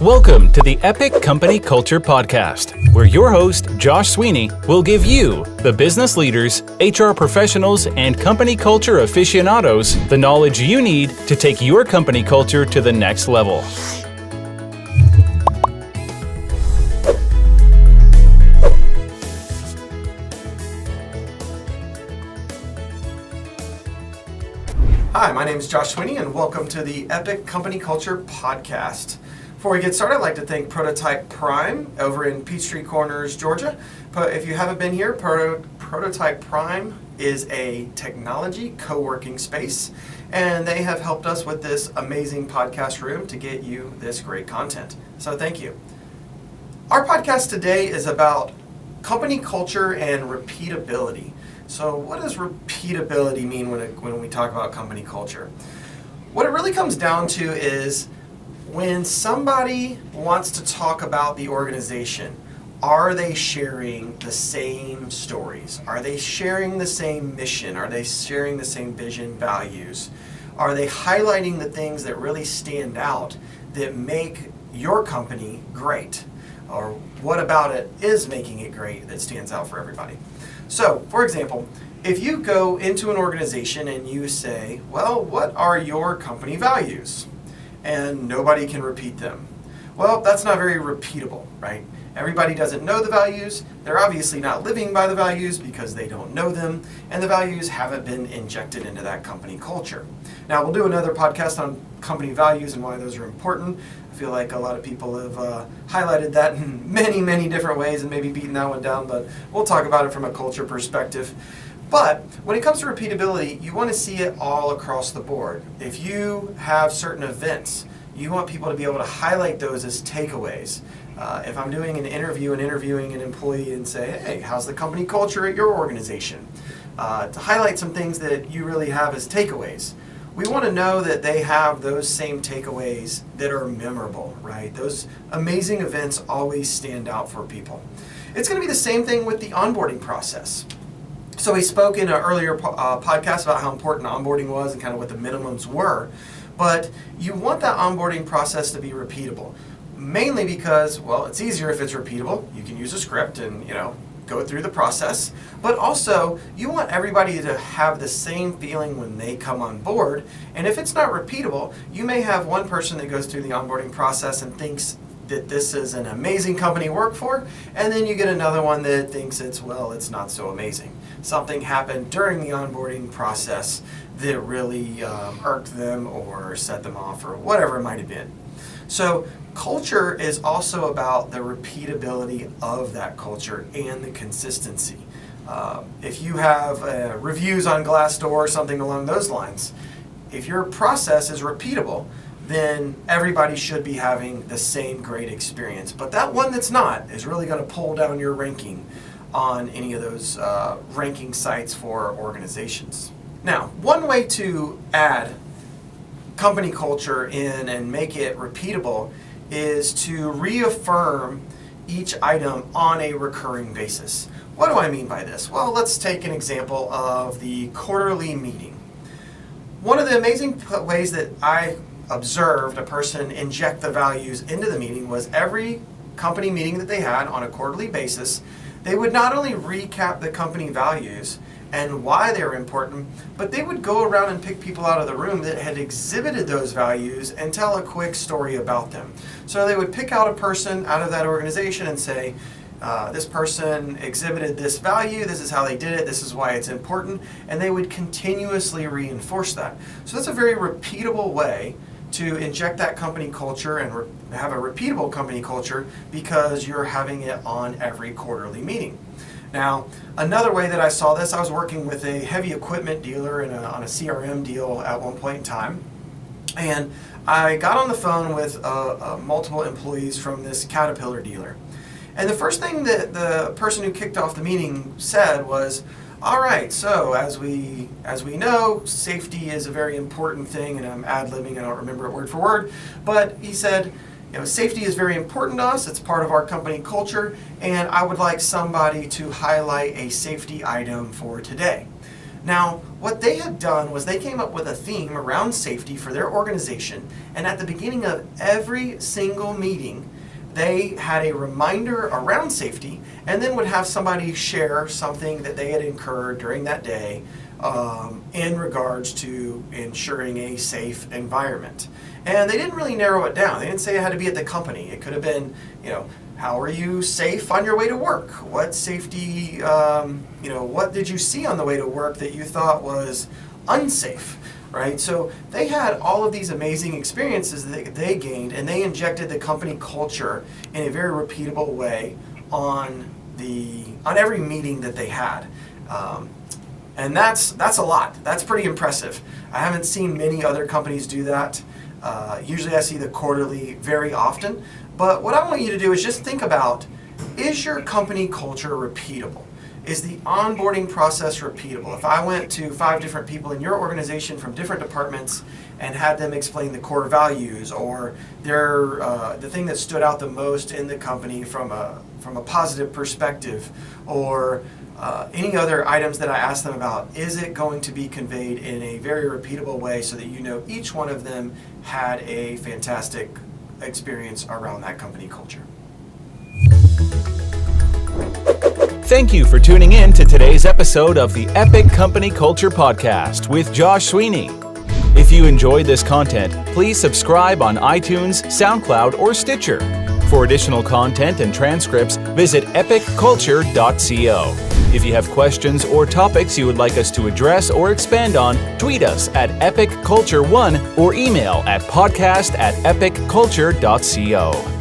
Welcome to the Epic Company Culture Podcast, where your host, Josh Sweeney, will give you, the business leaders, HR professionals, and company culture aficionados, the knowledge you need to take your company culture to the next level. Hi, my name is Josh Sweeney, and welcome to the Epic Company Culture Podcast. Before we get started, I'd like to thank Prototype Prime over in Peachtree Corners, Georgia. If you haven't been here, Prototype Prime is a technology co-working space, and they have helped us with this amazing podcast room to get you this great content. So thank you. Our podcast today is about company culture and repeatability. So what does repeatability mean when we talk about company culture? What it really comes down to is when somebody wants to talk about the organization, are they sharing the same stories? Are they sharing the same mission? Are they sharing the same vision, values? Are they highlighting the things that really stand out that make your company great? Or what about it is making it great that stands out for everybody? So, for example, if you go into an organization and you say, well, what are your company values? And nobody can repeat them. Well, that's not very repeatable, right? Everybody doesn't know the values. They're obviously not living by the values because they don't know them, and the values haven't been injected into that company culture. Now, we'll do another podcast on company values and why those are important. I feel like a lot of people have highlighted that in many, many different ways and maybe beaten that one down, but we'll talk about it from a culture perspective. But when it comes to repeatability, you want to see it all across the board. If you have certain events, you want people to be able to highlight those as takeaways. If I'm doing an interview and interviewing an employee and say, hey, how's the company culture at your organization? To highlight some things that you really have as takeaways. We want to know that they have those same takeaways that are memorable, right? Those amazing events always stand out for people. It's going to be the same thing with the onboarding process. So we spoke in an earlier podcast about how important onboarding was and kind of what the minimums were, but you want that onboarding process to be repeatable, mainly because, well, it's easier if it's repeatable. You can use a script and, go through the process, but also you want everybody to have the same feeling when they come on board, and if it's not repeatable, you may have one person that goes through the onboarding process and thinks that this is an amazing company to work for, and then you get another one that thinks it's not so amazing. Something happened during the onboarding process that really irked them or set them off or whatever it might have been. So culture is also about the repeatability of that culture and the consistency. If you have reviews on Glassdoor or something along those lines, if your process is repeatable, then everybody should be having the same great experience. But that one that's not is really going to pull down your ranking on any of those ranking sites for organizations. Now, one way to add company culture in and make it repeatable is to reaffirm each item on a recurring basis. What do I mean by this? Well, let's take an example of the quarterly meeting. One of the amazing ways that I observed a person inject the values into the meeting was every company meeting that they had on a quarterly basis, they would not only recap the company values and why they were important, but they would go around and pick people out of the room that had exhibited those values and tell a quick story about them. So they would pick out a person out of that organization and say, this person exhibited this value, this is how they did it, this is why it's important, and they would continuously reinforce that. So that's a very repeatable way to inject that company culture and have a repeatable company culture because you're having it on every quarterly meeting. Now, another way that I saw this, I was working with a heavy equipment dealer on a CRM deal at one point in time, and I got on the phone with multiple employees from this Caterpillar dealer. And the first thing that the person who kicked off the meeting said was, all right, so as we know, safety is a very important thing, and I'm ad-libbing, I don't remember it word for word, but he said, safety is very important to us, it's part of our company culture, and I would like somebody to highlight a safety item for today. Now, what they had done was they came up with a theme around safety for their organization, and at the beginning of every single meeting, they had a reminder around safety, and then would have somebody share something that they had incurred during that day in regards to ensuring a safe environment. And they didn't really narrow it down. They didn't say it had to be at the company. It could have been, how are you safe on your way to work? What safety, what did you see on the way to work that you thought was unsafe, right? So they had all of these amazing experiences that they gained, and they injected the company culture in a very repeatable way on every meeting that they had. And that's a lot. That's pretty impressive. I haven't seen many other companies do that. Usually I see the quarterly very often. But what I want you to do is just think about, is your company culture repeatable? Is the onboarding process repeatable? If I went to 5 different people in your organization from different departments and had them explain the core values or the thing that stood out the most in the company from a positive perspective, or any other items that I asked them about, is it going to be conveyed in a very repeatable way so that each one of them had a fantastic experience around that company culture? Thank you for tuning in to today's episode of the Epic Company Culture Podcast with Josh Sweeney. If you enjoyed this content, please subscribe on iTunes, SoundCloud, or Stitcher. For additional content and transcripts, visit epicculture.co. If you have questions or topics you would like us to address or expand on, tweet us at epicculture1 or email at podcast@epicculture.co.